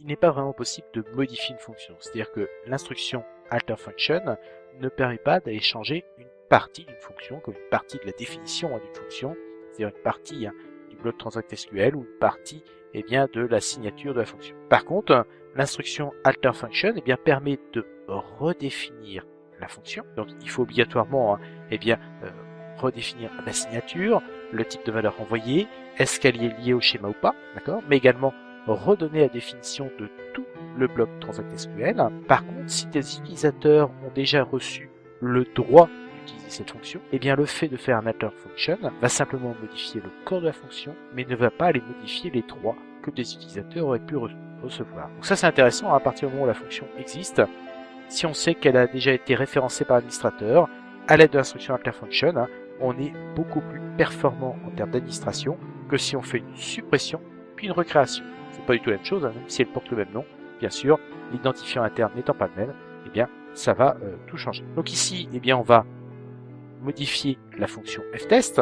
n'est pas vraiment possible de modifier une fonction. C'est-à-dire que l'instruction alter function ne permet pas d'aller changer une partie d'une fonction, comme une partie de la définition d'une fonction, c'est-à-dire une partie du bloc transact SQL ou une partie de la signature de la fonction. Par contre, l'instruction alter function permet de redéfinir la fonction. Donc il faut obligatoirement redéfinir la signature, le type de valeur envoyée, est-ce qu'elle est liée au schéma ou pas, d'accord, mais également redonner la définition de tout le bloc transact SQL. Par contre, si des utilisateurs ont déjà reçu le droit d'utiliser cette fonction, le fait de faire un alter function va simplement modifier le corps de la fonction, mais ne va pas aller modifier les droits que des utilisateurs auraient pu recevoir. Donc ça c'est intéressant, à partir du moment où la fonction existe, si on sait qu'elle a déjà été référencée par l'administrateur, à l'aide de l'instruction alter function, on est beaucoup plus performant en termes d'administration que si on fait une suppression puis une recréation. C'est pas du tout la même chose, même si elle porte le même nom, bien sûr, l'identifiant interne n'étant pas le même, ça va tout changer. Donc ici, on va modifier la fonction ftest,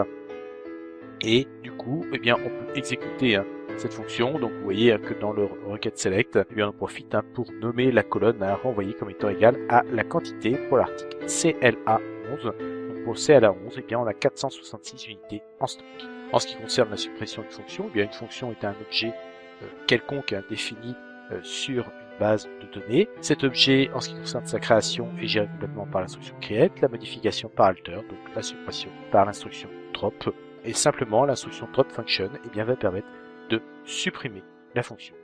et du coup, on peut exécuter cette fonction. Donc vous voyez que dans le requête select, on profite pour nommer la colonne à renvoyer comme étant égale à la quantité pour l'article CLA11. Donc pour CLA11, on a 466 unités en stock. En ce qui concerne la suppression d'une fonction, une fonction est un objet quelconque défini sur une base de données. Cet objet, en ce qui concerne sa création, est géré complètement par l'instruction create, la modification par alter, donc la suppression par l'instruction drop, et simplement l'instruction drop function va permettre de supprimer la fonction.